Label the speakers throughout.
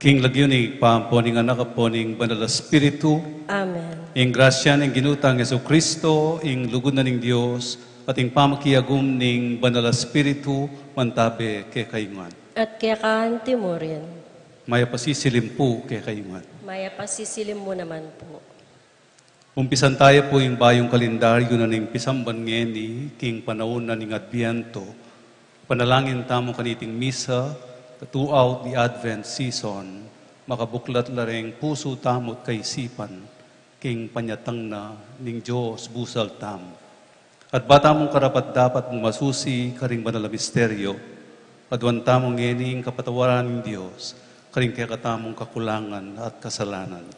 Speaker 1: King lagyo ni pamponing anak poning banal Espiritu.
Speaker 2: Amen.
Speaker 1: Ing grasya ng ginutang Yesu Kristo, ing lugod na ning Dios, at ing pamakiyagum ning banal Espiritu, mantabe kay kayungan.
Speaker 2: At kaya kaan timurin.
Speaker 1: Maya pasisilim po kay kayungan.
Speaker 2: Maya pasisilim mo naman po.
Speaker 1: Umpisan tayo po yung bayong kalendaryo na ning pisamban ngeni, king panahon na ning Adbiento. Panalangin tamo kaniting misa, throughout the Advent season, makabuklat lareng puso tamot kaisipan, king panyatang na ning Diyos busal tam. At bata mong karapat dapat mong masusi karing banal na misteryo, adwan tamong ngening kapatawaran ng Diyos, karing kaya katamong kakulangan at kasalanan.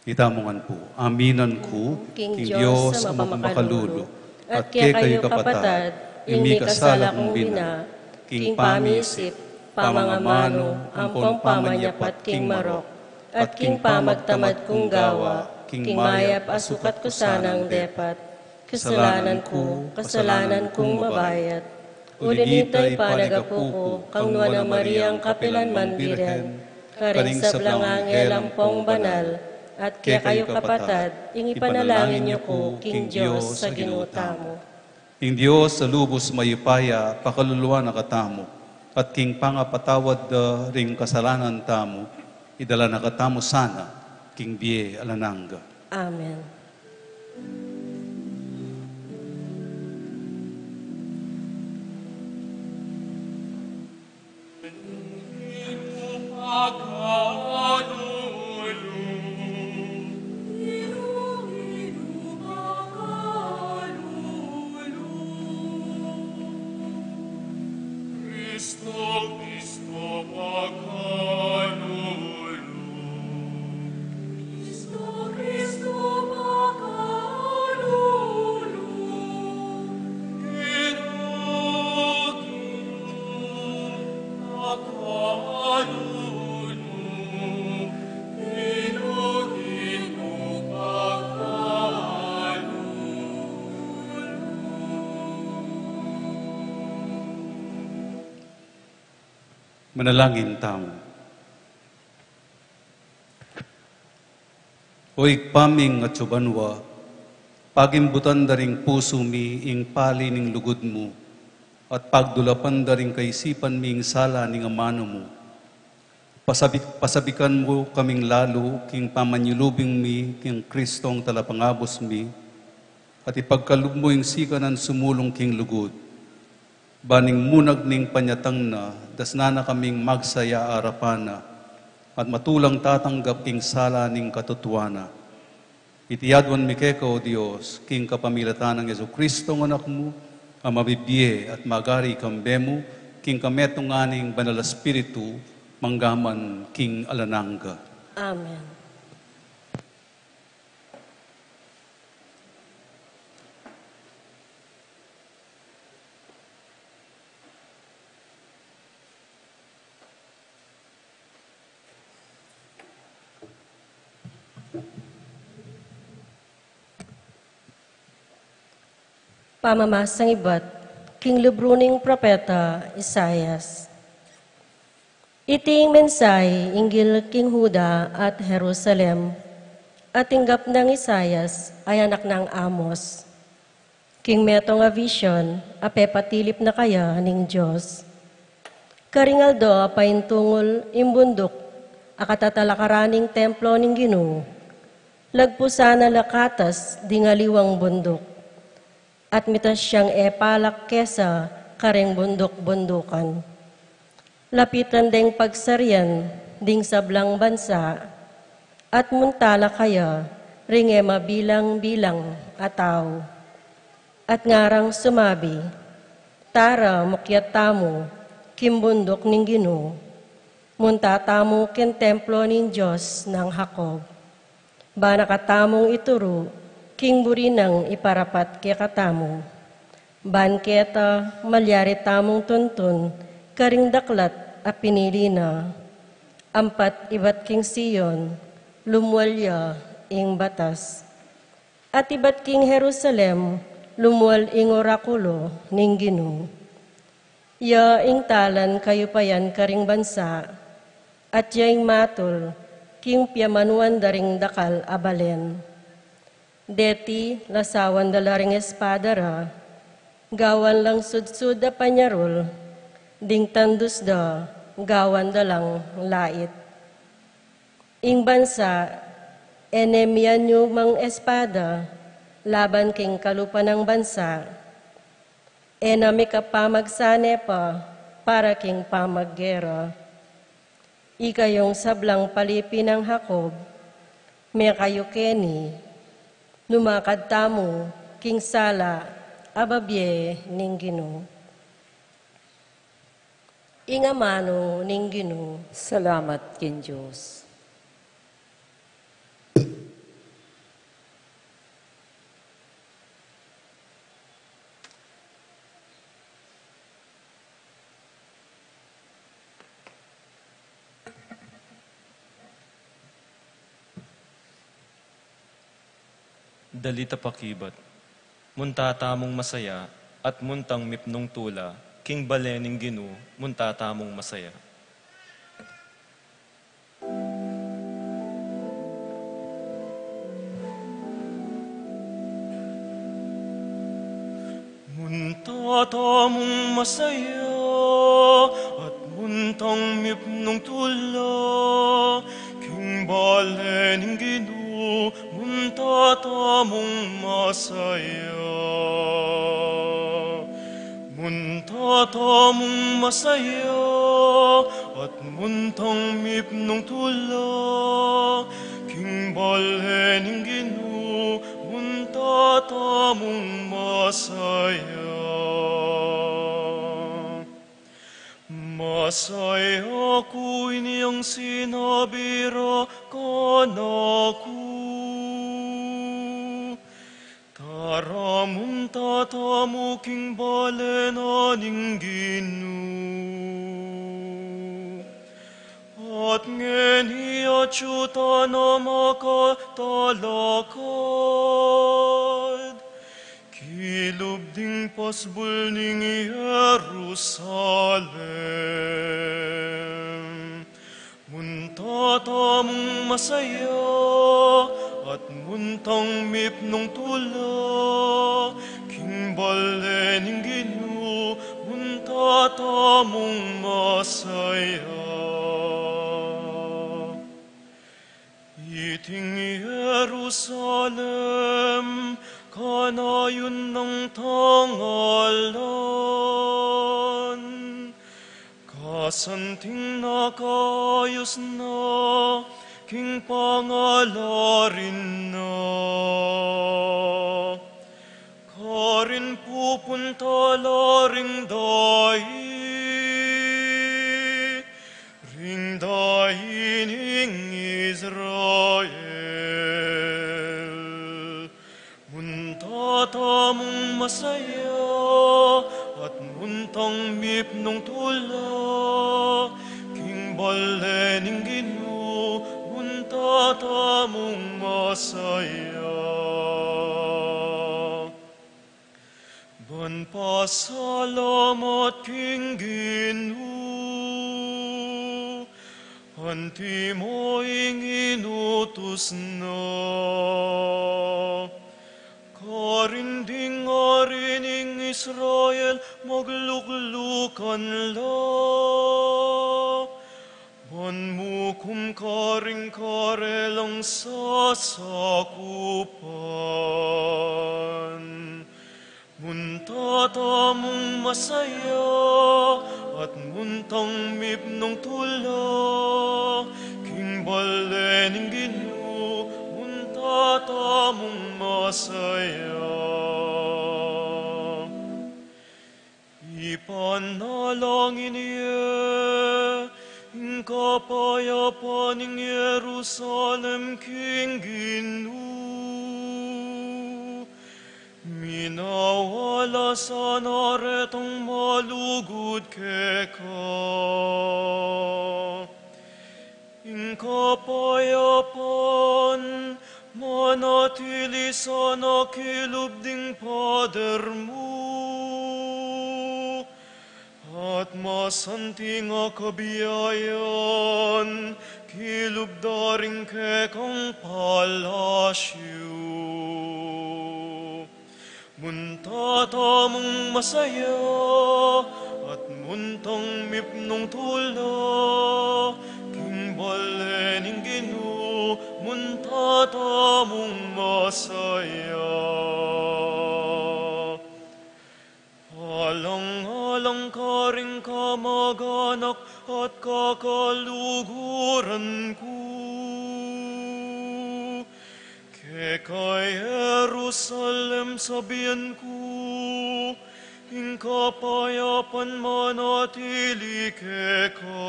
Speaker 1: Itamongan po, aminan ko, King Diyos ang mapamakalulo, at kay kayo kapatad, imi kasala kong bina, King pamisip, pamangamano, ampong pamanyapat King marok, at King pamagtamad kong gawa, King mayap asukat ko sanang depat, kasalanan kong mabayat, ulinitay panagapo ko, kang nuwa ng Mariang kapilan man birhen, karing sa blangang elampong banal,
Speaker 2: At kaya kayo kapatad, ing ipanalangin niyo ko, King Diyos, sa ginutamo.
Speaker 1: King Diyos, sa lubos mayupaya, pakaluluwa na katamo, at king pangapatawad ring kasalanan tamo, idala na katamo sana, King Bie Alananga.
Speaker 2: Amen.
Speaker 1: Manalangin tamo. Oy paming at subanwa, pagimbutan daring puso mi ing pali ning lugod mo, at pagdulapan daring kaisipan mi ing sala ning amano mo. Pasabikan mo kaming lalo, king pamanyulubing mi, king Kristong talapangabos mi, at ipagkalub mo ing sikanan sumulong king lugod. Baning munag ning panyatang na, dasnana kaming magsaya arapana, at matulang tatanggap king sala ning katutuana. Itiyadwan mi keko, Diyos, king kapamilatan ng Yesu Kristo ng anak mo, ang mabibye at magari kambemo, king kametong aning banal espiritu, manggaman king Alananga.
Speaker 2: Amen. Pamamasang iba't king libro ning propeta Isayas. Iting mensahe inggil king Huda at Jerusalem, at tinggap ng Isayas ay anak ng Amos. King meto nga vision, ape patilip na kaya ning Diyos. Karingaldo paintungol imbundok, akatatalakaraning templo ning Ginoo. Lagpusan na lakatas dingaliwang bundok. At mitas siyang epalak kesa kareng bundok-bundukan. Lapitan ding pagsarian ding sablang bansa, at muntala kaya ringe mabilang-bilang ataw. At ngarang sumabi, tara mukyat tamo, kimbundok ning Ginoo, munta tamo ken templo ning Diyos ng Jacob. Banakatamong ituro, king burinang iparapat kaya katamo. Banketa malyari tamong tuntun, karing daklat a pinili na. Ampat ibat king Sion, lumwalya ing batas. At ibat king Jerusalem, lumwal ing orakulo ning Ginoo. Ya ing talan kayo payan karing bansa, at yaing matul, king piyamanuan daring dakal abalen. Deti, lasawan dalaring espadara, gawan lang sudsud da panyarol, ding tandus da, gawan dalang lait. Ing bansa, enemian nyo mang espada, laban king kalupa ng bansa, enami ka pamagsane pa, para king pamaggera. Ikayong sablang palipi ng Jacob, may kayo keni, numakad tamo, king sala, ababye ning Ginoo. Ingamano ning Ginoo.
Speaker 3: Salamat kin Diyos.
Speaker 4: Dalita pakibat, muntatamong masaya at muntang mipnong tula, king balening Ginoo, muntatamong masaya. tatamong masaya at muntang mipnong tula, king balening Ginoo, munta tamong masaya. Munta tamong masaya at muntang mipnong tula, king balening Ginoo, munta tamong masaya. Masaya ko iniyang sinabira kanaku. Tara munta tamo king balenaning Ginoo. At ngeni achuta na makatalakad, kilubding pasbul ning Jerusalem. Munta tamong masaya at muntang mipnong tula, king balening Ginoo, munta tamong masaya. Iting Jerusalem, kanayon ng tangalan, kasanting nakayos na, king pangalarin na. Karin pupunta laring ring dahi ning Israel. Munta tamong masaya at muntang mipnong tula, king balening Ginoo, munta tamong masaya. Ban pasalamat king Ginoo, anti mo inutos na. Karinding arining Israel, magluklukan la. Ban mo kumkaring karelang sasakupan. Munta tamong masaya at muntang mipnong tula, king balening Ginoo, munta tamong masaya. Ipanalangin niya ang kapayapan ng Jerusalem, king Ginoo. Minawala sa naretong malugod keka. Ing kapayapan, manatili sa nakilubding pader mo. At masanting akabiyayan, kilubdaring kekang palasyo. Munta tamong masaya at muntang mipnong tula, king balening Ginoo, munta tamong masaya. Alang-alang karing kamag-anak at kakaluguran ko. Kay Jerusalem sabihan ko, ing kapayapan manatili keka.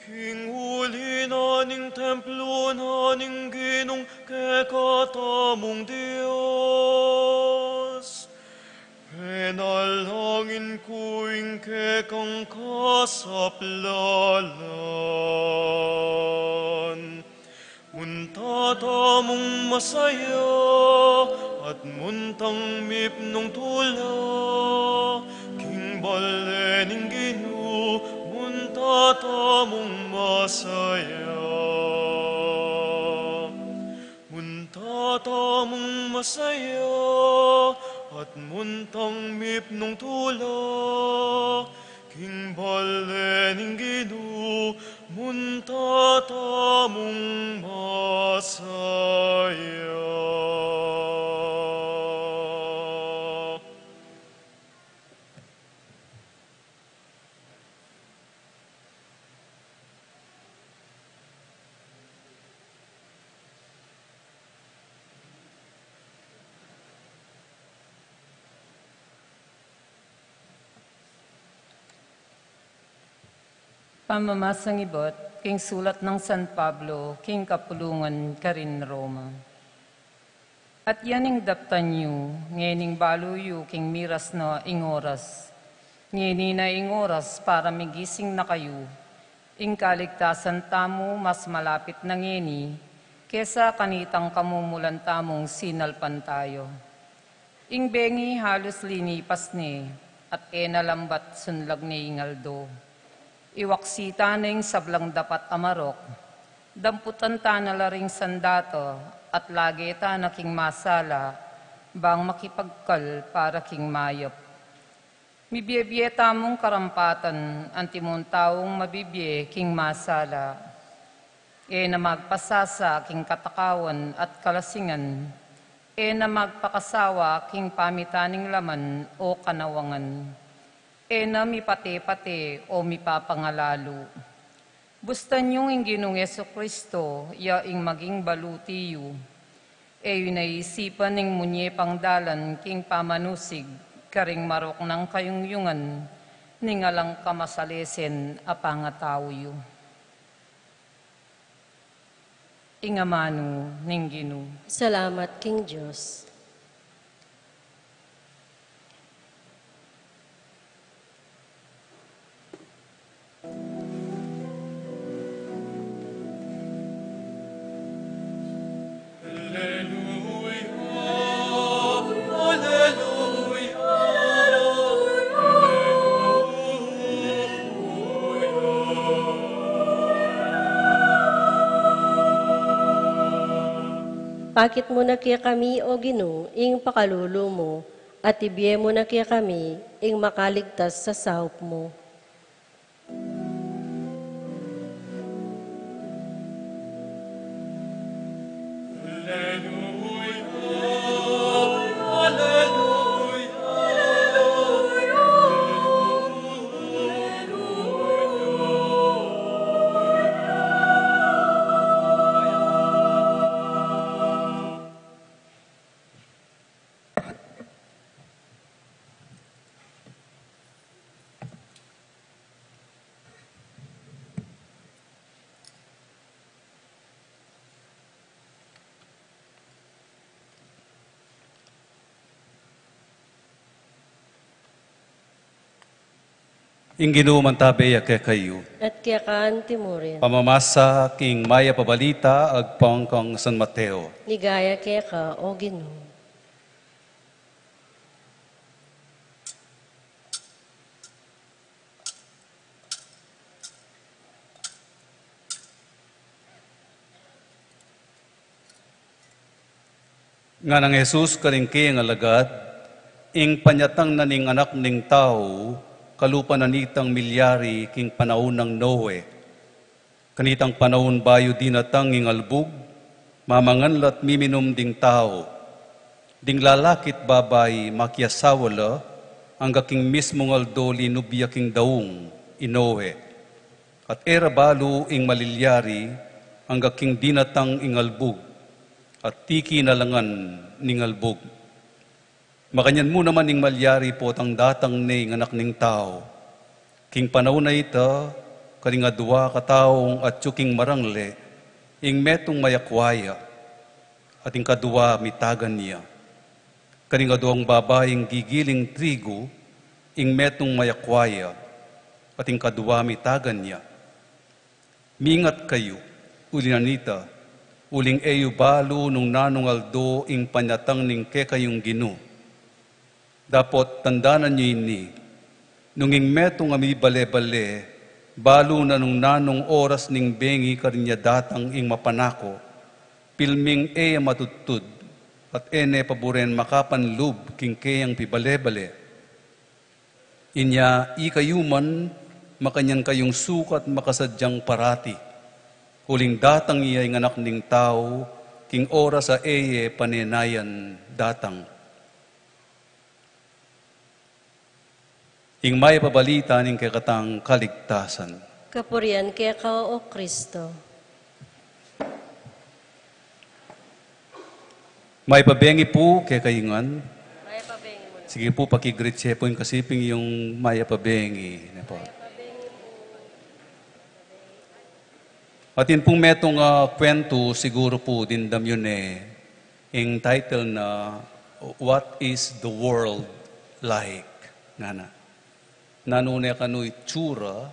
Speaker 4: King uli na ning templo na ning Ginong keka tamong Diyos. Penalangin ko ing kekang kasaplalan. Munta tamong masaya at muntang mipnong tula, king balening Ginoo, munta tamong masaya. Munta tamong masaya at muntang mipnong tula, king balening Gino, munta tamong masaya.
Speaker 3: Pamamasang ibot, king sulat ng San Pablo, king kapulungan karin Roma. At yaning daptanyo, ngening baluyo, king miras na ingoras. Ngeni na ingoras para migising na kayo. Ing kaligtasan tamo mas malapit na ngeni, kesa kanitang kamumulan tamong sinalpan tayo. Ing bengi halos linipas ni, at enalambat sunlag ni ingaldo. Iwaksita na yung sablang dapat amarok, damputan ta na laring sandato, at lagi ta na king masala, bang makipagkal para king mayop. Mibiyebye tamong karampatan, antimong taong mabibye king masala. Na magpasasa king katakawan at kalasingan, na magpakasawa king pamitaning laman o kanawangan. Na mipate-pate o mipapangalalo. Bustan yung Ginong Yesu-Kristo, yaing maging balutiyo. Yun naisipan ng munye pangdalan king pamanusig, karing marok ng kayungyungan, ningalang kamasalesen apangataw yu. Ingamano ning Ginoo.
Speaker 2: Salamat, King Diyos. Pakit mo na kaya kami, O Ginoo, ing pakalulo mo, at ibiye mo na kaya kami, ing makaligtas sa sahop mo.
Speaker 1: Ing Ginoo mantabeya kay kayo.
Speaker 2: At kaya kaan timurin,
Speaker 1: Pamamasa king maya pabalita ag pangkang San Mateo.
Speaker 2: ligaya kaya ka, O Ginoo.
Speaker 1: Nga nang Jesus karingke ang alagad, ing panyatang naning anak ning tao, kalupa na nitang milyari king panahon ng Noe. Kanitang panahon bayo dinatang ing albug, mamanganlat miminom ding tao. Ding lalakit babay makiasawala, ang king mismong aldo linubya king daung, inoe. At era balo ing malilyari, ang king dinatang ing albug, at tiki nalangan ning albug. Makanyan mo naman ning malyari po tang datang ning anak ning tao. King panahon na ita, karing adwa kataong at tsuking marangle, ing metong mayakwaya, at ing kadwa mitagan niya. Karing adwang babaeng gigiling trigo, ing metong mayakwaya, at ing kadwa mitagan niya. Mingat kayo, ulinanita, uling eyo balo nung nanong aldo ing panyatang ning kekayong Ginoo. Dapat tandanan niyo ini, nung ing metong ami bale-bale, balo na nung nanong oras ning bengi karinya datang ing mapanako, pilming eya matutud, at ene paboren makapanlub king kayang pibale-bale. Inya ikayuman makanyan kayong sukat makasadyang parati. Huling datang iya ng anak ning tao, king oras sa eye panenayan datang. Ing may pabalita ning kakatang kaligtasan.
Speaker 2: Kapurian kaya ka, O Kristo.
Speaker 1: May pabengi po kay kayungan.
Speaker 2: May pabengi mo.
Speaker 1: Sige po, pakigreet siya po yung kasiping yung maya pabengi. Po. At yun pong metong kwento, siguro po dindam yun yung title na What is the World Like? Nga nanunay kanu itsura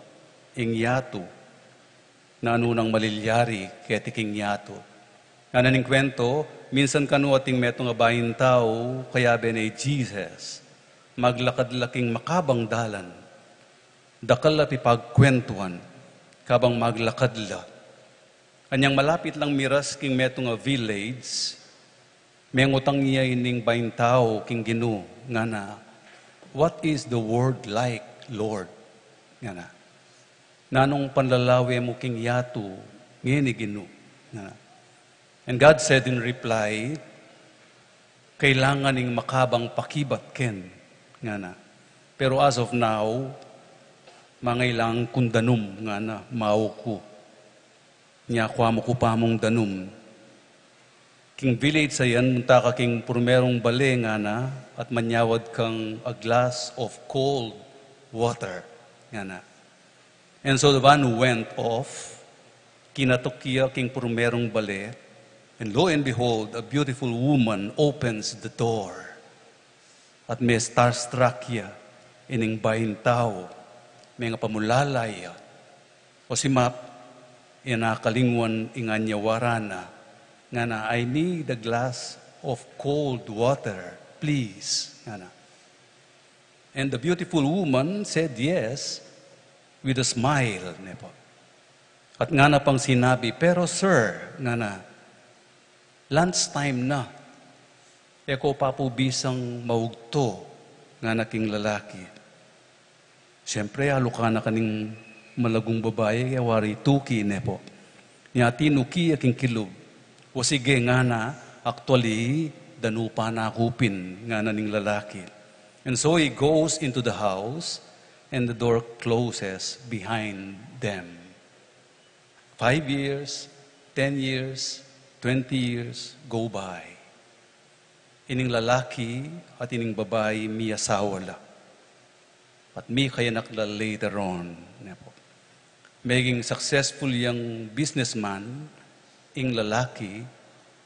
Speaker 1: ing yato. Nanunang malilyari kaya tiking yato. Nga naning kwento, minsan kanu ating metong abayin tao, kaya benay Jesus, maglakad-laking makabang dalan, dakala pipagkwentuhan, kabang maglakadla. Anyang malapit lang miras king metong village, may ngutang niya ining bayin tao king Gino, nga na, what is the world like, Lord? Nga na, nanong panlalawi mo king yato, ngini Gino, nga na. And God said in reply, kailangan ning makabang pakibat ken, nga na. Pero as of now, mangailang kundanum, nga na, mao ko. Nya kwa mo ko pa mong danum. King village sayan, munta ka king purmerong bale, nga na, at manyawad kang a glass of cold water, nga na. And so the one who went off, kinatukiya king purmerong bale, and lo and behold, a beautiful woman opens the door. At may starstruck ya, ining bayin tao, may nga pamulalay ya. O si Map, inakalingwan inganya warana, nga na, I need a glass of cold water, please. Nga na. And the beautiful woman said yes, with a smile. Nepo. At nga na pang sinabi, pero sir, nga na, lunchtime na. Eko papubisang maugto nga naking lalaki. Siyempre, alo ka na kaning malagong babae, wari tuki nepo. Niya tinuki aking kilub. O sige nga na, actually, danupa na kupin nga na ning lalaki. And so he goes into the house and the door closes behind them. 5 years, 10 years, 20 years go by. Ining lalaki at ining babae miyasawala. At mi kayanakla later on. Maging successful yung businessman, ing lalaki,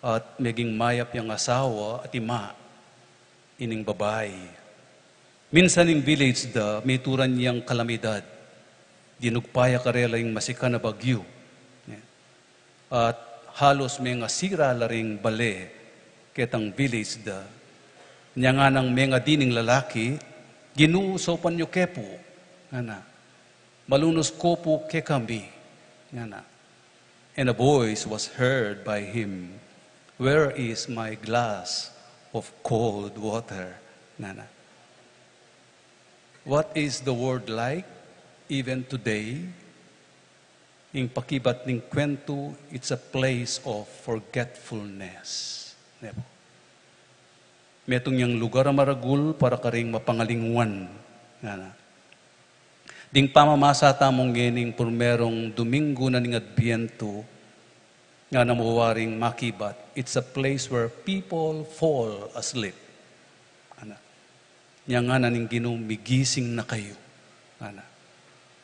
Speaker 1: at maging mayap yung asawa at ima, ining babae. Minsan ing village may turan niyang kalamidad. Dinugpaya karela yung masika na bagyo. At halos may nga sira laring bale ketang village Niya nga ng mga dining lalaki, ginuusopan nyo kepo. Malunos ko po ke kami. And a voice was heard by him, where is my glass of cold water? What is the world like even today? Ing pakibat ning kwento, it's a place of forgetfulness. Metong yang lugar maragul para karing mapangalingwan. Ding pamamasa tamong gening purmerong Domingo na ning Adbiento, nga namuwaring makibat, it's a place where people fall asleep. Nya nga na ning ginumigising na kayo.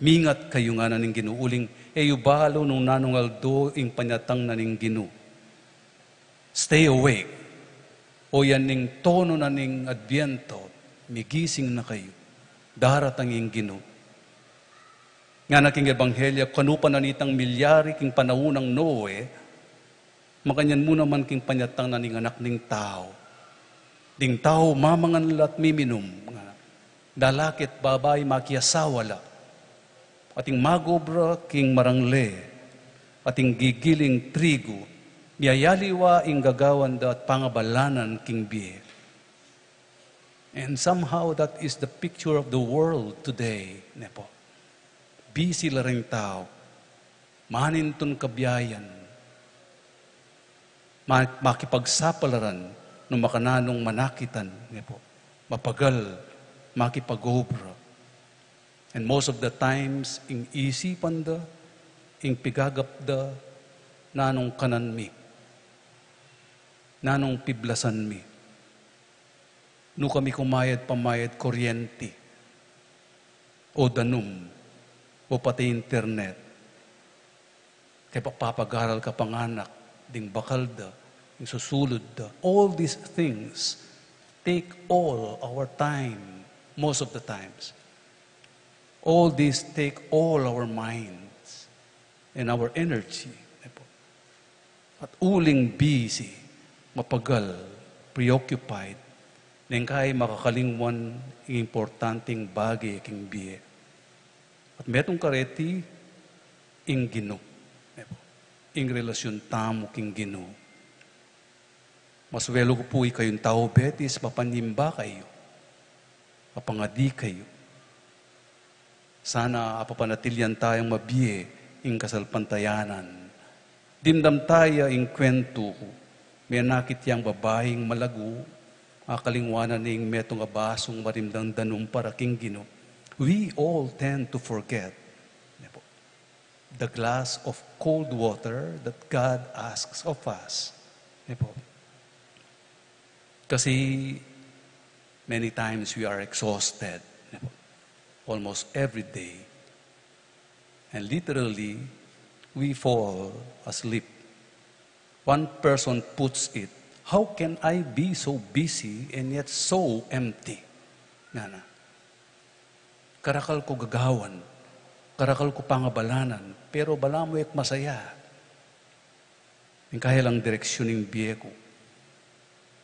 Speaker 1: Mingat kayo nga na ning ginuuling, balo nung nanungaldo ing panyatang na ning ginu. Stay awake. O yan ning tono na ning Adbiento, migising na kayo. Daratang ing ginu. Nga na king ebanghelya, kanupa na nitang milyari king panahunang Noe, makanyan mo naman king panyatang na ning anak ning tao. Ding tao, mamangan lat miminum. Dalakit babay makiasawala. Ating magobra king marangle. Ating gigiling trigo. Miyayaliwa ing gagawan da at pangabalanan king biye. And somehow that is the picture of the world today. Nepo. Busy la rin tao. Manintun kabiyayan. Makipagsapalaran no makananong manakitan. Nepo. Mapagal. Makipag-obra. And most of the times, ing isipan da, ing pigagap da, nanong kanan mi. Nanong piblasan mi. No kami pamayad kuryente, o danum, o pati internet, kaya papagaral ka panganak, ding bakal da, ding susulod da. All these things take all our time, most of the times. All these take all our minds and our energy. At uling busy, mapagal, preoccupied, nang kay makakalingwan ang importanteng bagay king biye. At metong kareti, ing Ginoo. Ing relasyon tamo king Ginoo. Maswelo ko po kayong tao betis, mapanimba kayo. Mapangadi kayo. Sana apapanatilyan tayong mabiye ing kasalpantayanan. Dimdam tayo ing kwento ko. May nakit yang babaeng malago, akalingwanan ning metong abasong marimdang danum para king Ginoo. We all tend to forget the glass of cold water that God asks of us. Kasi many times we are exhausted almost every day. And literally, we fall asleep. One person puts it, how can I be so busy and yet so empty? Nana. Karakal ko gagawan, karakal ko pangabalanan, pero bala mo ek masaya. Yung kaya lang direksyon ng biye ko.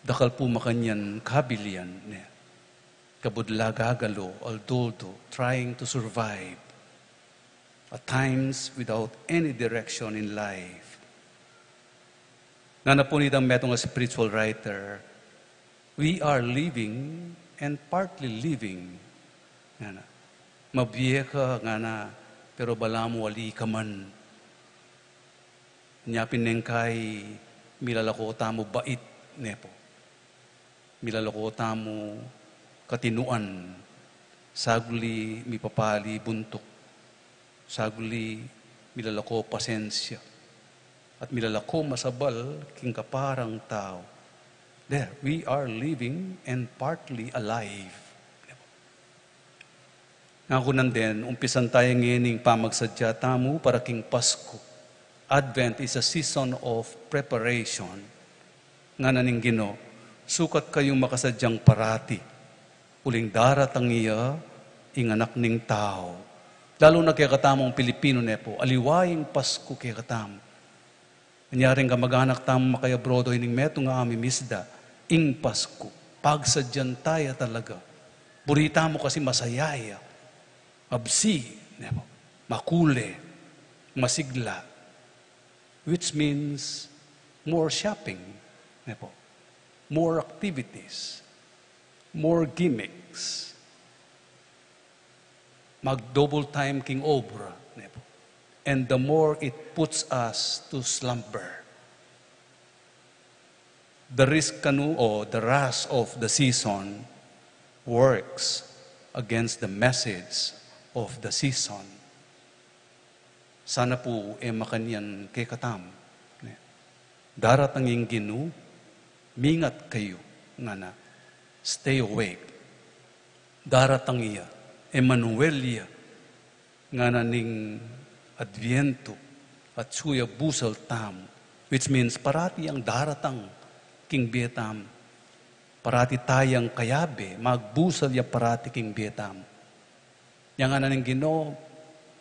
Speaker 1: Dakal po makanyan kabilian niya. Kabudla gagalo, aldoldo, trying to survive. At times, without any direction in life. Nanapunit ang metong spiritual writer, we are living and partly living. Mabiye ka nga na, pero bala mo wali ka man. Nyapin neng kay milalako tamo bait, nepo. Milalako tamo katinuan. Saguli mi papali buntok. Saguli milalako pasensya. At milalako masabal king kaparang tao. There, we are living and partly alive. Ngakunan din, umpisan tayo ngayon pamagsadya tamo para king Pasko. Advent is a season of preparation. Nga naning Ginoo, sukat kayong makasadyang parati. Uling daratang iya, inganak ning tao. Lalo na kaya katamong Pilipino nepo, aliwaying Pasko kaya katamo. Nanyaring kamag-anak tamo makaya brodo, ining meto nga misda, ing Pasko. Pagsadyan tayo talaga. Burita mo kasi masayaya. Absi, nepo, makule, masigla. Which means more shopping, nepo, more activities, more gimmicks. Mag-double time king obra, nepo. And the more it puts us to slumber. The risk kanu o the rush of the season works against the message of the season. Sana po makanyan kay katam. Daratang yung Ginoo, mingat kayo nga na stay awake. Daratang iya, Emmanuelia, nga na ning Adviento at suya busal tam, which means parati ang daratang king Bietam, parati tayang kayabe, magbusal ya parati king Bietam. Yang nga na ning Ginoo,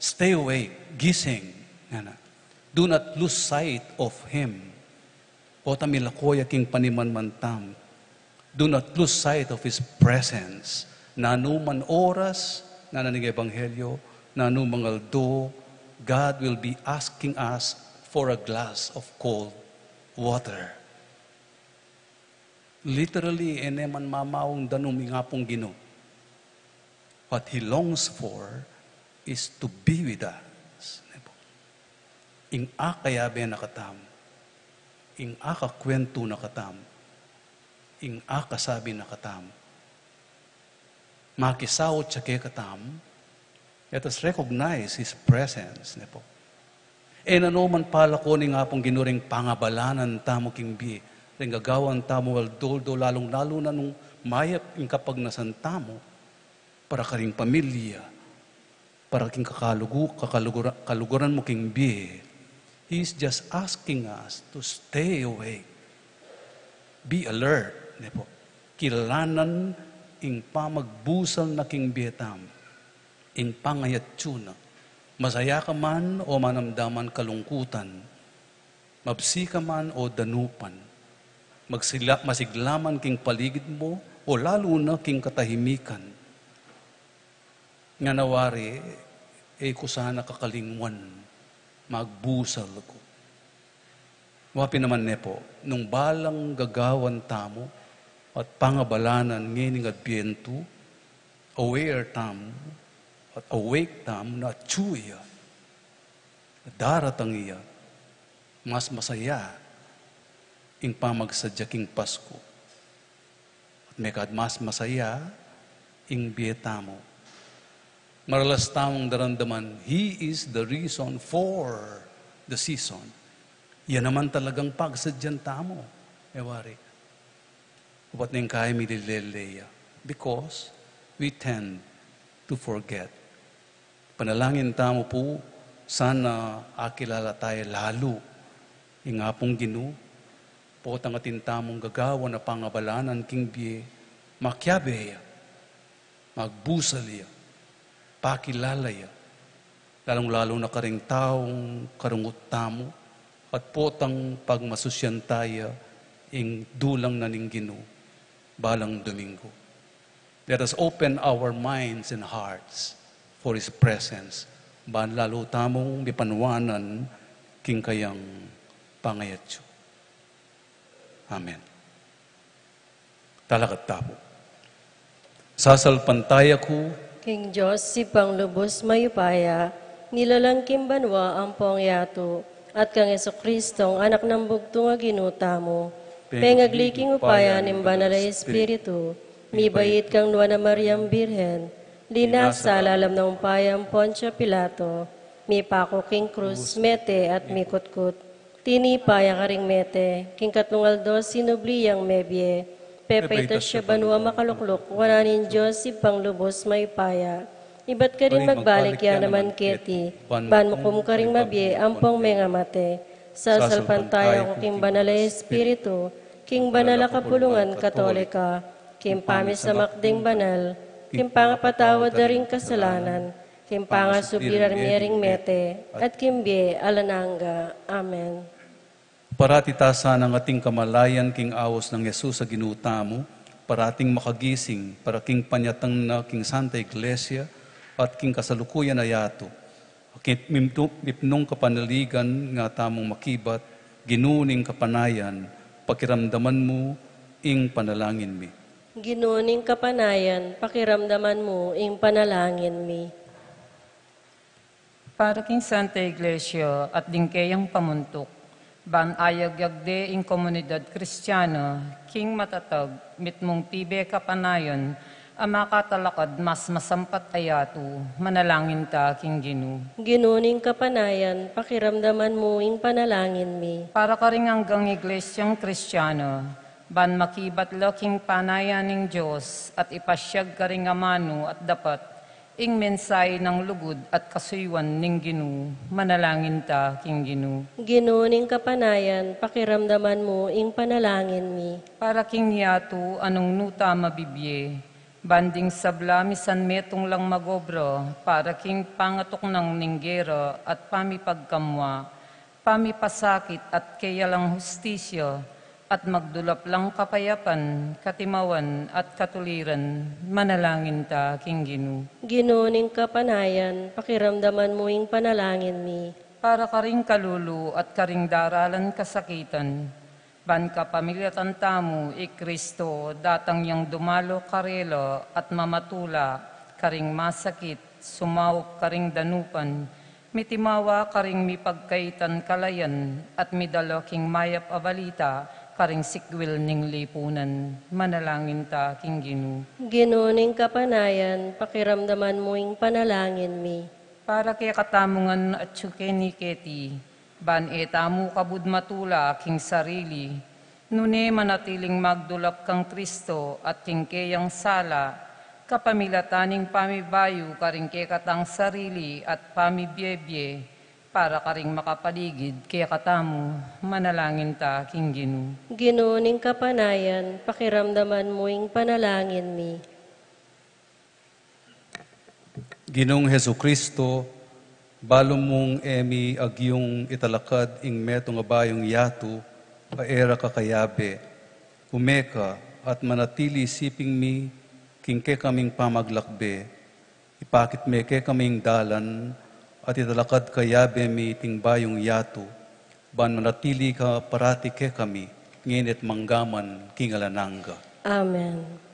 Speaker 1: stay awake, gising. Do not lose sight of Him. O tamilakoya king panimanmantam. Do not lose sight of His presence. Nanuman oras, na naning Ebanghelyo, nanuman aldo, God will be asking us for a glass of cold water. Literally, eneman mamaong danumi nga pong Ginoo. What He longs for is to be with us. Ing akayabe nakatam. Ing akakwento nakatam. Ing akasabi nakatam. Makisawot siya kay katam. Let us recognize His presence. E nanuman pala ko ni nga pong ginuring pangabalanan tamo king bi. Ring gagawan tamo waldoldo lalong-lalo na nung mayap ing kapag nasantamo para karing pamilya, para king kaluguran mo king bi. He is just asking us to stay awake. Be alert. Kilanan ing pamagbusal na king bietam. Ing pangayat tuna. Masaya ka man o manamdaman kalungkutan. Mabsi ka man o danupan. Masiglaman king paligid mo o lalo na king katahimikan. Nga nawari, ko sana kakalingwan. Magbusal ko. Wapi naman nepo, nung balang gagawan tamo at pangabalanan ngining adbiento, aware tamo at awake tamo na tsuya, daratang iya, mas masaya ing pamagsadyaking Pasko. At mekad mas masaya ing bietamo. Maralas tamong daramdaman, He is the reason for the season. Yan naman talagang pagsadyan tamo. Ewari. Upat na yung kaya milileleya. Because we tend to forget. Panalangin tamo po, sana akilala tayo lalo. Yung nga pong Ginoo, potang atin tamong gagawa na pangabalanan king biye, makyabeya, magbusaliya, pakilalaya, lalong-lalo na karing taong karungot tamo, at potang pagmasusyan tayo, ing dulang na ning Ginoo, balang Domingo. Let us open our minds and hearts for His presence, lalo tamong bipanwanan, king kayang pangayatyo. Amen. Talagat tapo. Sasalpantaya ko,
Speaker 2: King Diyos, si Panglubos Mayupaya, nilalangkim banwa ang pongyato, at kang Jesucristo, ang anak ng bugtong aginuta mo. Pengagliking upaya ng banal na Espiritu, mibayit kang luwa na Mariam Birhen, linas sa lalam ng upayang Poncio Pilato, mi pako king krus, mete at mikutkut, tinipaya ka ring mete, king katungaldo sinubliyang mebye, Pepe ito siya banwa makaluklok, wananin Diyos si Panglubos Mayupaya. Iba't ka rin magbalik ya naman keti, ban mo kum ka rin mabye, ampong mga mate. Sasalpantaya ko king banala Espiritu, king banala kapulungan Katolika, king pamis sa makding banal, king pangapatawad na ring kasalanan, king pangasubiran miyering mete, at kimbye alananga. Amen.
Speaker 1: parati tasa ng ating kamalayan king awas ng Yesus sa ginuta mo, parating makagising, para king panyatang na king Santa Iglesia, at king kasalukuyan ayato. Akit mipnong kapanaligan nga tamong makibat, ginuning kapanayan, pakiramdaman mo, ing panalangin mi.
Speaker 2: Ginuning kapanayan, pakiramdaman mo, ing panalangin mi.
Speaker 3: Para king Santa Iglesia at dingkayang pamuntok, ban ayagyagde ing komunidad Kristiyano, king matatag, mitmong tibe kapanayon, ang makatalakad mas masampat ayato, manalangin ta king Ginu.
Speaker 2: Ginuning kapanayan, pakiramdaman mo, ing panalangin mi.
Speaker 3: Para ka rin hanggang Iglesyang Kristiyano, ban makibat lo king panayan ng Diyos at ipasyag ka rin amano at dapat ing mensay ng lugod at kasuywan ning Ginu, manalangin ta king Ginu.
Speaker 2: Ginuning kapanayan, pakiramdaman mo, ing panalangin mi.
Speaker 3: Para king yato anong nuta mabibye, banding sabla misan metong lang magobro, para king pangatok ng ninggero at pamipagkamwa, pamipasakit at kaya lang hustisyo, at magdulap lang kapayapan, katimawan at katuliran, manalangin ta king Ginu.
Speaker 2: Ginuning kapanayan, pakiramdaman mo, ing panalangin mi.
Speaker 3: Para ka ring kalulu at karing daralan kasakitan, Ban ka pamilyatan tamu, Kristo, datang yang dumalo karelo at mamatula, karing masakit, sumawok karing danupan, mitimawa karing mipagkaitan kalayan, at midalo king mayap abalita, karing sikwil ning lipunan, manalangin ta king Ginu.
Speaker 2: Ginuning kapanayan, pakiramdaman mo ing panalangin mi.
Speaker 3: Para kay katamungan at ni Keti, ban tamu kabud matula king sarili, nune manatiling magdulak kang Kristo at king kayang sala, kapamilataning pamibayo karing kay katang sarili at pamibiyebye, para karing makapaligid kay katamu, manalangin ta king Ginu.
Speaker 2: Ginuning kapanayan, pakiramdaman mo ing panalangin mi.
Speaker 1: Ginong Hesu Kristo, balo mong emi agyong italakad ing meto nga bayong yatu, paera kakayabe, umeka at manatili siping mi, king ke kaming pamaglakbe, ipakit me ke kaming dalan, at italakad kayabe mi ting bayong yatu, ban manatili ka parati ke kami, nginit manggaman kingalananga.
Speaker 2: Amen.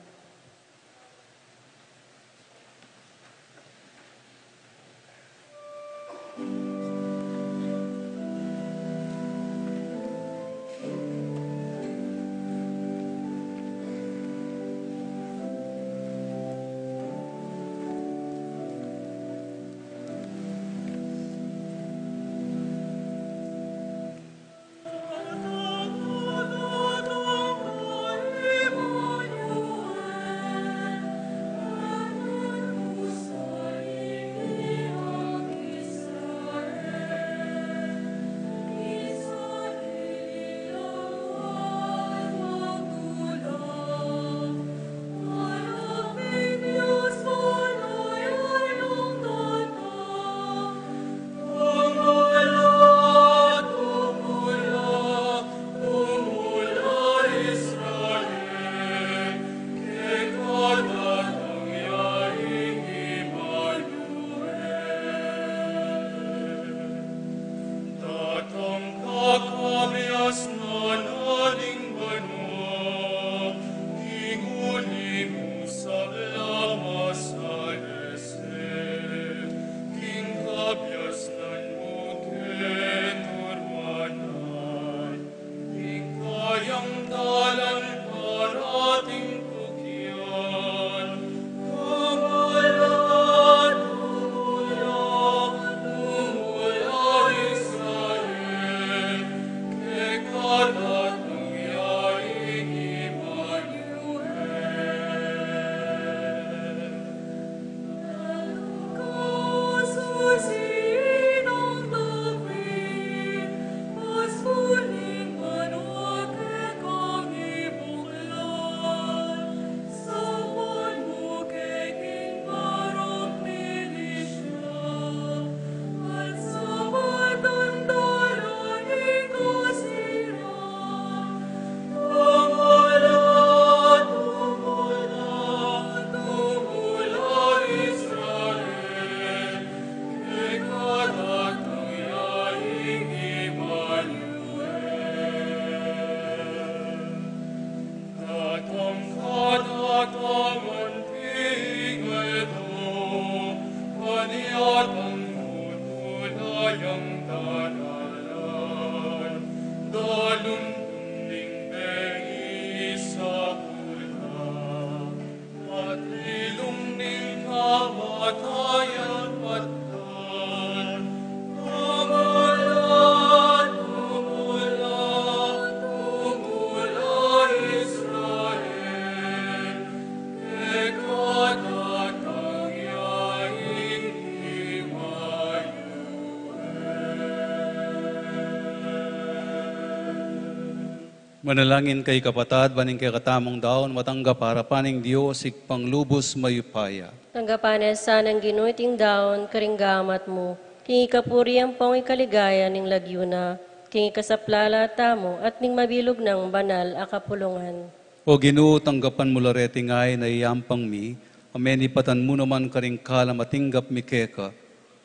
Speaker 1: Manalangin kay kapatad, baning kay katamong daon, matanggap harapaning Diyos, panglubos mayupaya.
Speaker 2: Tanggapanesa ng ginuiting daon, karinggamat mo, king ikapuri ang pong ikaligaya ning lagyuna, king ikasaplala tamo, at ning mabilog ng banal akapulungan.
Speaker 1: O Ginoo, tanggapan mo lareti ngay na iyampang mi, amen ipatan mo naman karing kalam atinggap mi keka,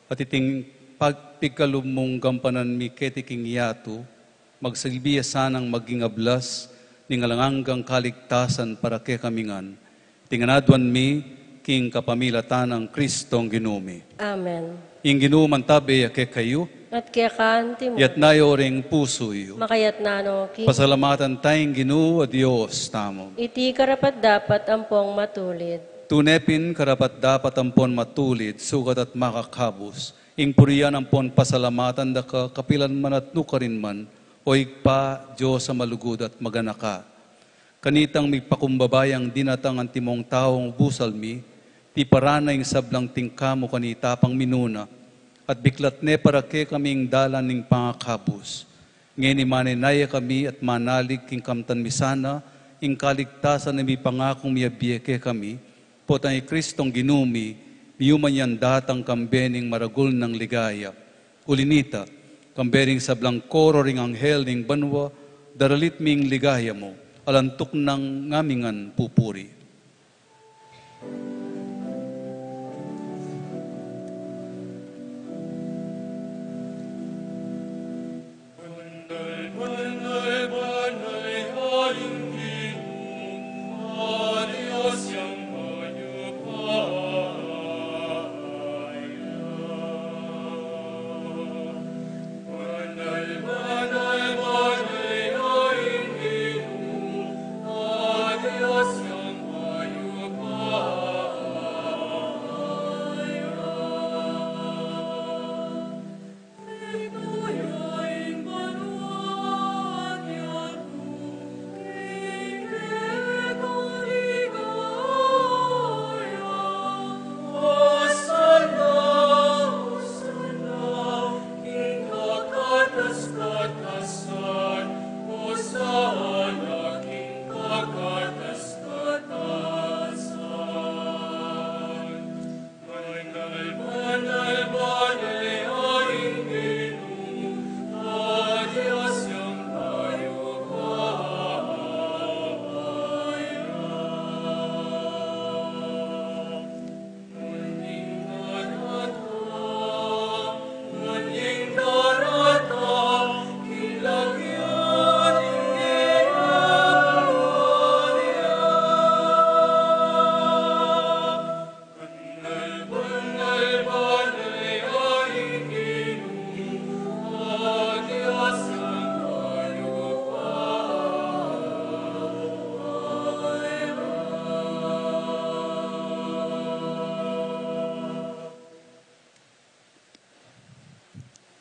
Speaker 1: at iting pagpikalum mong gampanan mi ketiking yatu, magsilbiya sanang maging ablas, ningalanganggang kaligtasan para kay kamingan. Tinganadwan mi, king kapamilatan ng Kristong ginumi.
Speaker 2: Amen.
Speaker 1: Ing ginuman tabi kay kayo,
Speaker 2: At kaya kaanti mo,
Speaker 1: yat nayo ring puso yo.
Speaker 2: makayat nano, King.
Speaker 1: Pasalamatan tayong Ginoo a Dios tamo.
Speaker 2: Iti karapat dapat ampong matulid.
Speaker 1: Tunepin karapat dapat ampon matulid, sugat at makakabos. Ing puriyan ampon pasalamatan da ka kapilan man at nukarin man, o igpa Diyos sa malugod at maganaka. Kanitang migpakumbabayang dinatang ang timong taong busalmi, ti paranay sablang tingkamo kanita pang minuna, at biklat ne para ke kaming dalan ning pangakabos. Ngeni maninaya kami at manalig king kamtan misana, ing kaligtasan na may pangakong miyabiye ke kami, potang Kristong ginumi, miyuman yan datang kambening maragul ng ligaya. Ulinita, kambening sablang koro ring anghel ning banwa, daralit ming ligaya mo, alantok ng ngamingan pupuri.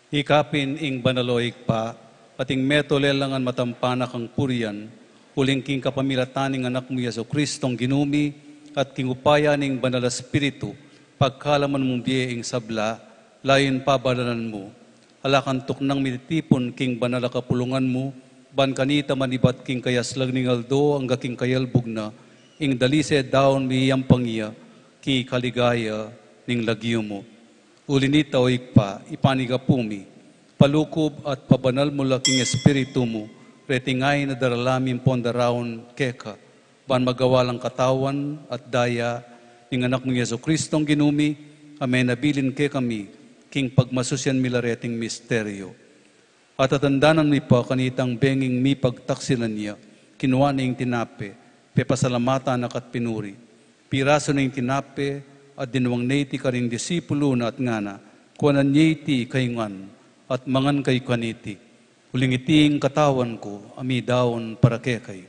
Speaker 1: Ikapin ing banaloik pa, pating metolelangan matampanak ang purian, uling king kapamilataning anak mo Yeso Kristong ginumi, at king upaya ning banal espiritu, pagkalaman mong biye ing sabla, layon pabalanan mo, alakantok nang mitipon king banal kapulungan mo, ban kanita manibat king kayaslag ning aldo, ang king kayalbog na, ing dalise daon miyang pangiya, ki kaligaya ning lagyo mo. Ulinita o ikpa, ipanigapumi, palukob at pabanal mo laking espiritu mo, retingay na daralamin pondaraon keka, ban magawalang katawan at daya, ning anak ng Yeso Kristong ginumi, amen nabilin ke kami, king pagmasusyan milareting misteryo. At atandanan mi pa kanitang benging mi pagtaksilan niya, kinuha na yung tinape, pepasalamatan akat pinuri, piraso na yung tinape, at dinuwang naiti ka rin disipulo na at ngana, kuwanan niyiti kayungan, at mangan kay kaniti. Uling iting katawan ko, ami daon para kay kayo.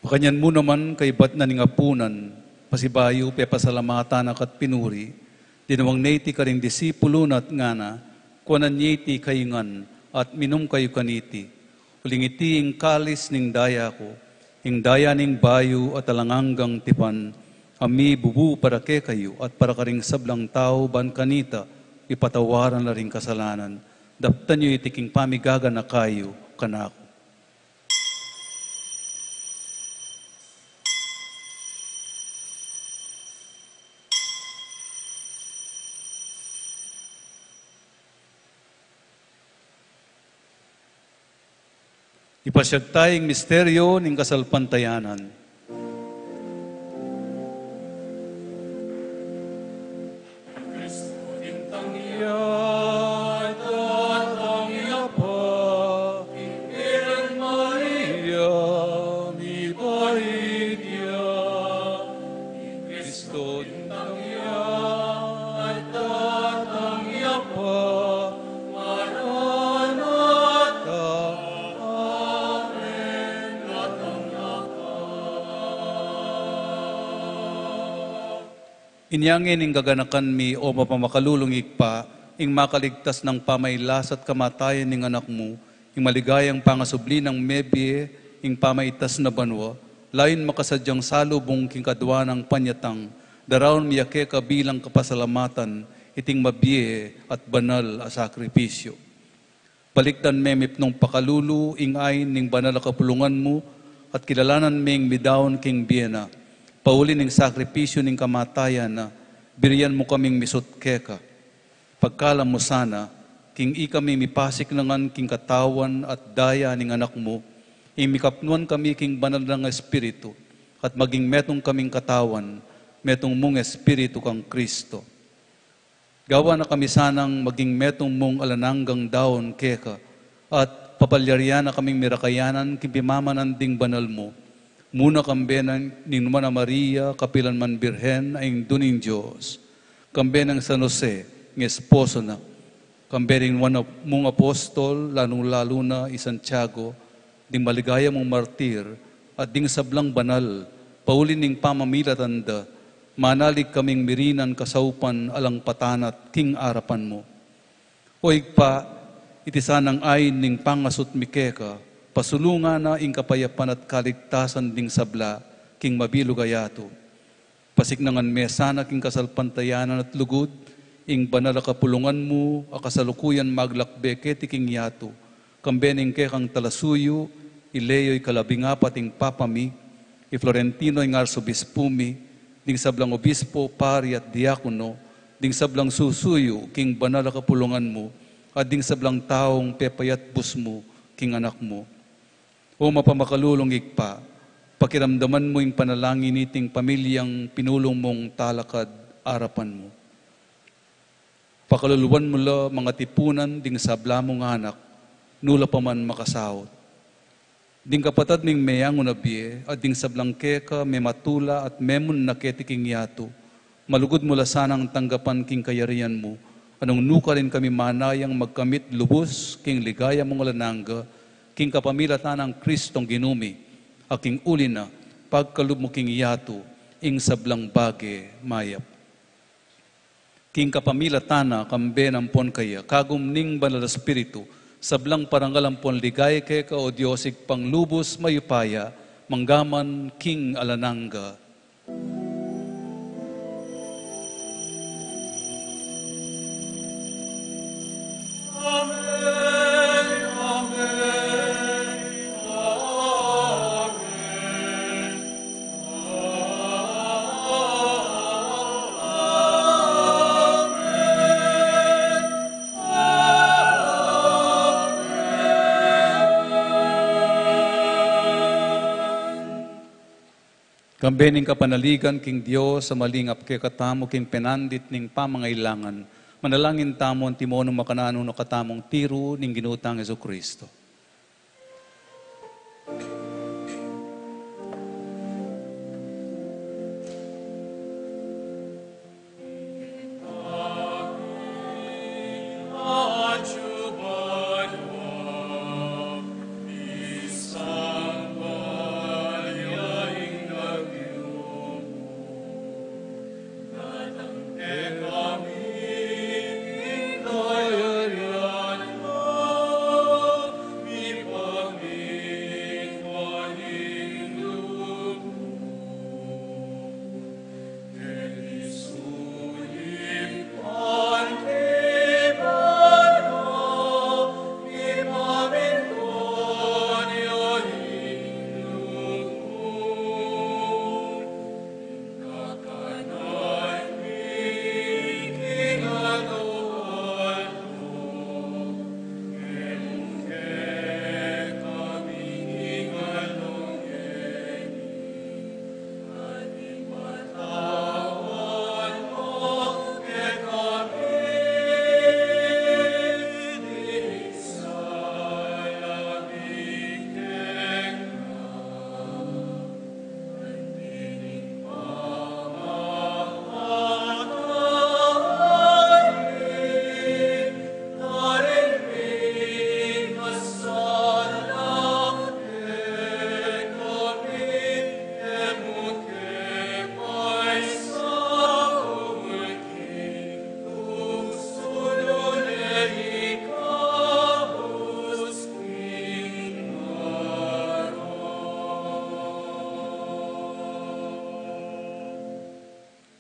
Speaker 1: Pakanyan mo naman kay bat na ningapunan, pasibayo, pepasalamatan akat pinuri, dinuwang naiti ka rin disipulo na at ngana, kuwanan niyiti kayungan, at minum kayo kaniti. Uling iti ing kalis ning daya ko, ing daya ning bayo at alanganggang tipan, ami bubu para ke kayo, at para karing sablang tao ban kanita, ipatawaran na ring kasalanan. Daptan nyo iti king pamigaga na kayo, kanako. Ipasyag tayong misteryo ng kasalpantayanan. Inyangin ing gaganakan mi o mapamakalulungig pa, ing makaligtas ng pamaylas at kamatayan ng anak mo, ing maligayang pangasubli ng mebye, ing pamaitas na banwa, lain makasadyang salubong king kadwa ng panyatang, daraon miyake kabilang kapasalamatan, iting mabye at banal a sakripisyo. Baliktan memip nung pakalulu, ing ayn ning banal a kapulungan mo, at kilalanan ming midaon king biyena, pauli ning sakripisyo ning kamatayan na biriyan mo kaming misot keka. Pagkalam mo sana, king ikami mipasik nangan king katawan at daya ning anak mo, imikapnuan kami king banal ng Espiritu, at maging metong kaming katawan, metong mong Espiritu kang Kristo. Gawa na kami sanang maging metong mong alananggang daon keka, at papalyaryan na kaming mirakayanan king pimamananding banal mo, muna kambenan ni Mana Maria, kapilan man Birhen, ay duning Diyos. Kambenang San Jose, ng esposo na. Kambening mong apostol, lalong-lalo na Santiago, ding maligaya mong martir, at ding sablang banal, paulin ning pamamilatanda, manalig kaming mirinan kasaupan alang patanat king arapan mo. Oig pa, itisanang ayin ning pangasot mikeka, pasulungan na ing kapayapan at kaligtasan ding sabla, king mabilugayato. Pasignangan mesana king kasalpantayanan at lugod, ing banal kapulungan mo, akasalukuyan maglakbeke ti king yato, kambening kekang talasuyo, ileyo'y kalabingapat ing papami, Florentino ing arsobispumi, ding sablang obispo, pari at diakono, ding sablang susuyo, king banal kapulungan mo, at ding sablang taong pepayat bus mo, king anak mo. O mapamakalulungig pa, pakiramdaman mo yung panalangin iting pamilyang pinulong mong talakad arapan mo. Pakaluluwan mo la mga tipunan ding sabla mong anak, nula pa man makasahot. Ding kapatad ning meyang unabie, at ding sablang keka, may matula at memon na ketiking yato, malugod mo la sanang tanggapan king kayarian mo, anong nuka rin kami manayang magkamit lubos, king ligaya mong alanangga, king kapamilatan ng Kristong ginumi, aking uli na, pagkalub mo king yato, ing sablang bage mayap. King kapamilatana, kambe ng pon kaya, kagumning banal Espiritu, sablang parangalampon ligay keka o Diyosig panglubos mayupaya, manggaman king alanangga. Kambening kapanaligan king Dios sa malingap kay katamo king penandit ning pamangailangan. Manalangin tamon timono makanano no katamong tiro ning ginutang Jesucristo.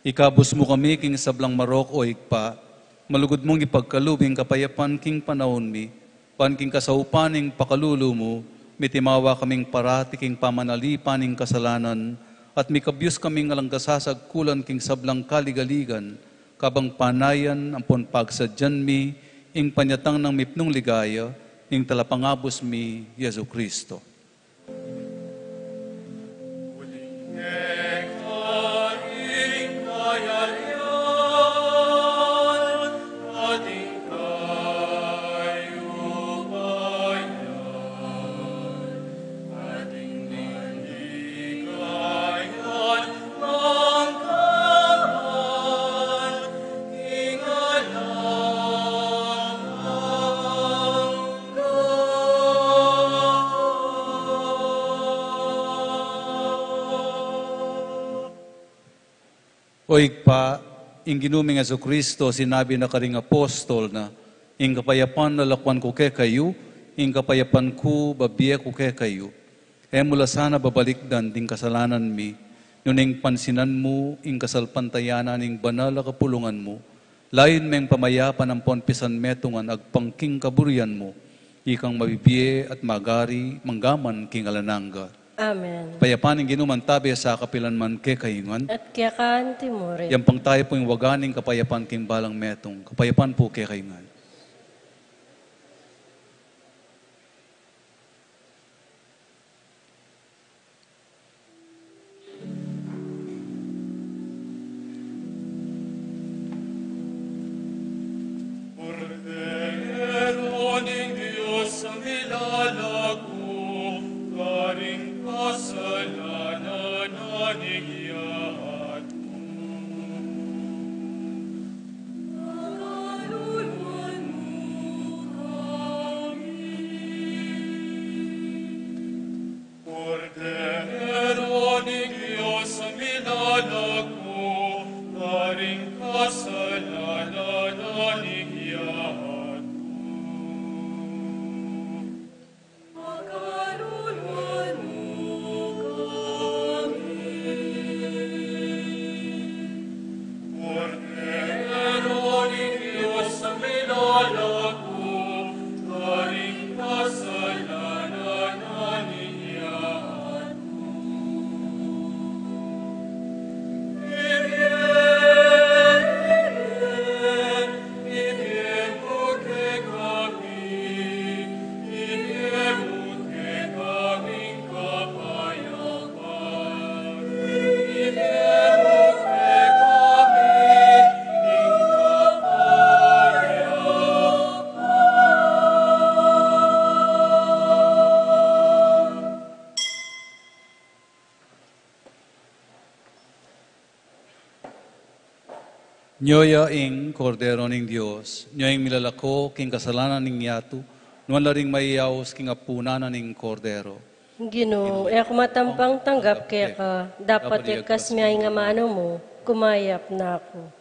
Speaker 1: Ikabus mo kami king sablang marok o ikpa, malugod mong ipagkalubing kapayapan king panahon mi, pan king kasaupaning pakalulu mo, mitimawa kaming parati king pamanalipan ning kasalanan, at mikabyus kaming alang kasasagkulan king sablang kaligaligan, kabang panayan ampon pagsadyan mi, ing panyatang ng mipnong ligaya, ing talapangabos mi, Yesu Kristo. Oig pa, ing ginuming Yesu Kristo, sinabi na karing apostol na, ing kapayapan na lakwan ko ke kayo, ing kapayapan ko babiye ko ke kayo. E mula sana babalikdan ding kasalanan mi, nuning pansinan mo, ing kasalpantayanan, ing banal na kapulungan mo, lain meng pamayapan ang ponpisan metungan, agpangking kaburian mo, ikang mabibiye at magari, manggaman king alananga.
Speaker 2: Amen.
Speaker 1: Payapaning ginuman tabi sa kapilan man ke kayungan.
Speaker 2: At kaya kaan timore.
Speaker 1: Yang pang tayo po yung waganing kapayapan king balang metong. Kapayapan po ke kayungan.
Speaker 4: Cordero ng Diyos ang nilalako, karing kasalanan na nigiyahan mo. Kaluluwan mo kami. Cordero ng Diyos ang nilalako, karing kasalanan na nigiyahan mo.
Speaker 1: Nyoya ing kordero ning Dios, nyoya ing milalako king kasalanan ning yatu, nuan laring maiyaos king apunanan ning kordero.
Speaker 2: Ginoo, ek matampang tanggap kaya ka, dapat ikas miya nga mano mo, kumayap na ako.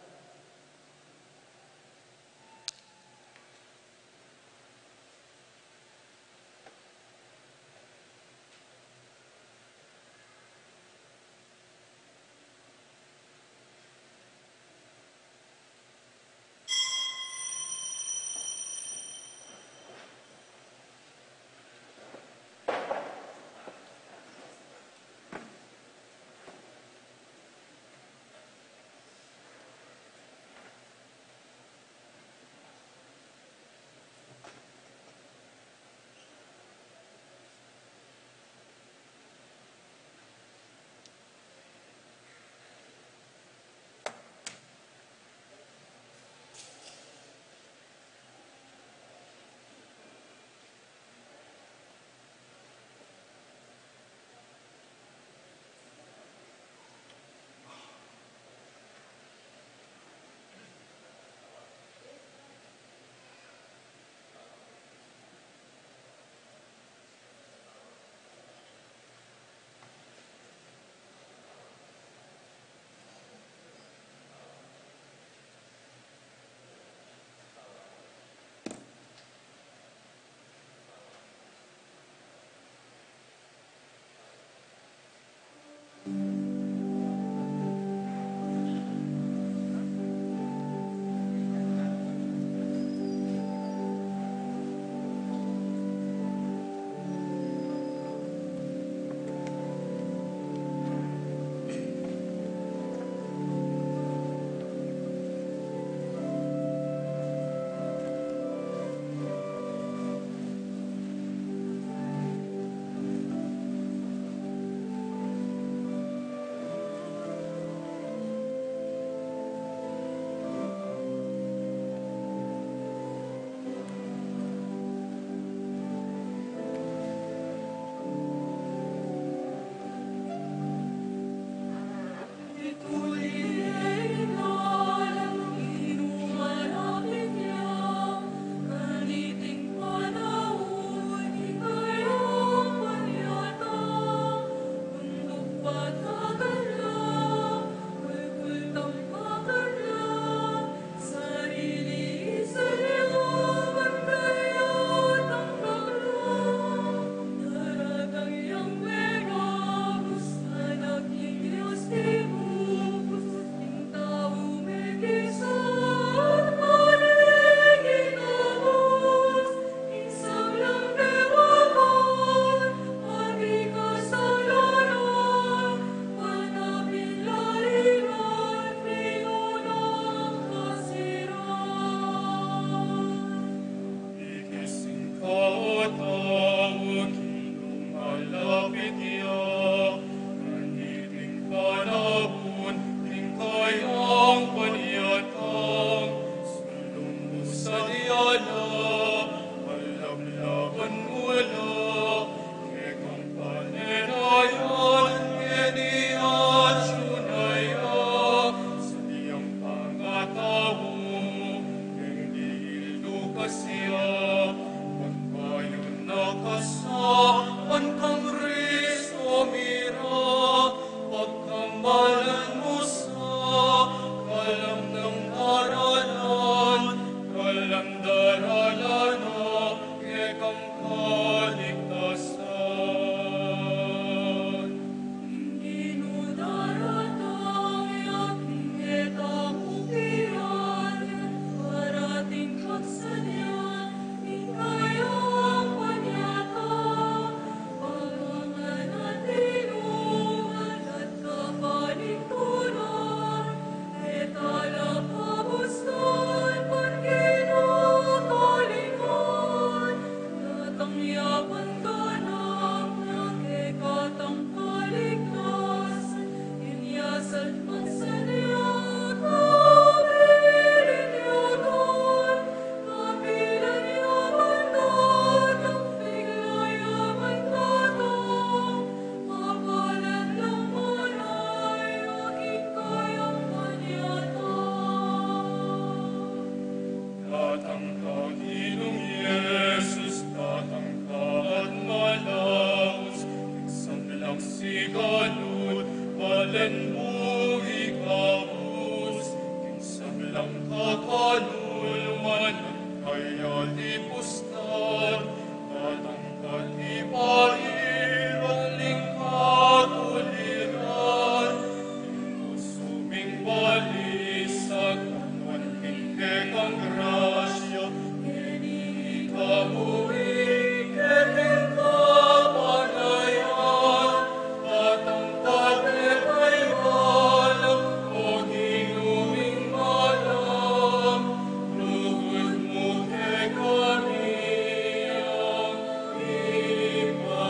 Speaker 4: yaman ganap nagkikatang kaligtas, inyasan magsadya kapilit yaman, kapilan yaman ganap, bigla yaman ganap, mapalan ng malay, aking kayang manyatang. Datang ka, Ginong Yesus, datang ka at malaos, nagsamlang sigalot, balenbong ikabos, kinsamlang kakalulman, kaya lipustan, datang ka ipairang lingkat uliran, suming balisag, wanting kang grasya, hindi ka muwi, kering kapanayan, datang patepay malam, o ginuming malam, lugod mo kay kami ang ipagkalang.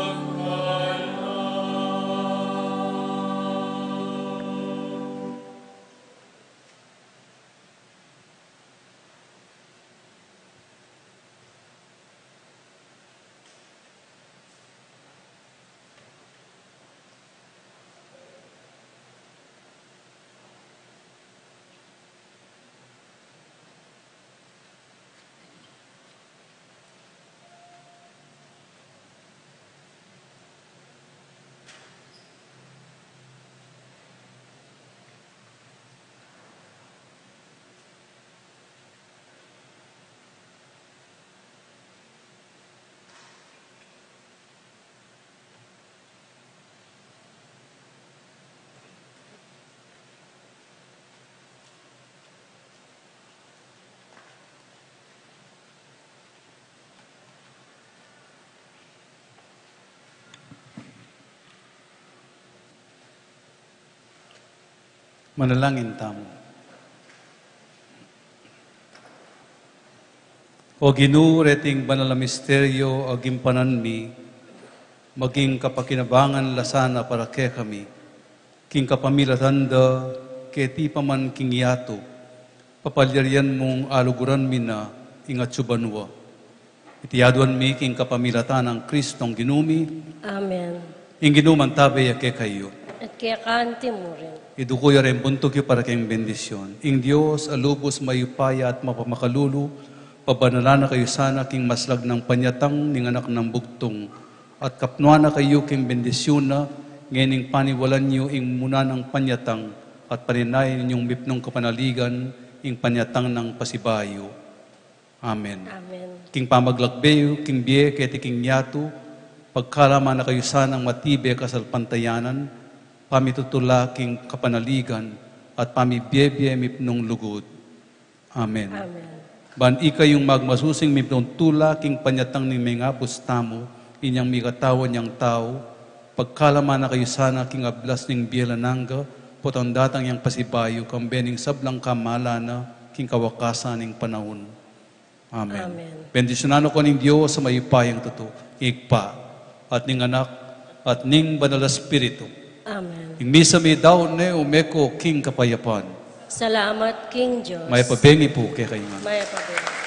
Speaker 1: Manalangin tamo. O Ginoo, reting banal na misteryo, aging pananmi, maging kapakinabangan lasana para kay kami, king kapamilatanda, keti paman king yato, papalyaryan mong aluguran mi na, ingat subanwa. Itiyaduan mi king kapamilatan ng Kristong ginumi,
Speaker 2: Amen.
Speaker 1: ing ginuman tabi ake kayo.
Speaker 2: At kaya kanti mo rin.
Speaker 1: Idukoy rin buntok yu para kayong bendisyon. Ing Diyos, alubos mayupaya at mapamakalulu, pabanala na kayo sana king maslag ng panyatang ning anak ng bugtong. At kapnuan na kayo king bendisyon na, ngening paniwalan niyo ing muna ng panyatang, at paninayin ninyong mipnong kapanaligan, ing panyatang ng pasibayo. Amen.
Speaker 2: Amen.
Speaker 1: King pamaglakbeyo, king biye, keti king yato, pagkalama na kayo sanang matibe kasalpantayanan, pamitutula king kapanaligan, at pamibiyebye mipnong lugod. Amen.
Speaker 2: Amen.
Speaker 1: Ban ikayong magmasusing mipnong tula king panyatang ni mga bustamo, inyang migatawan niyang tao, pagkalama na kayo sana king ablas ning bielananga, potang datang yang pasibayo, kambening sablang kamalana, king kawakasan ning panahon. Amen.
Speaker 2: Amen.
Speaker 1: Bendisyonan ko ning Diyos sa mayupayang tuto, ikpa, at ning anak, at ning banal na Espiritu.
Speaker 2: Amen.
Speaker 1: Ing misa mi daw ne umeko king kapayapan.
Speaker 2: Salamat, King Diyos.
Speaker 1: May pabengi po kay kayo nga.
Speaker 2: Maya pa din.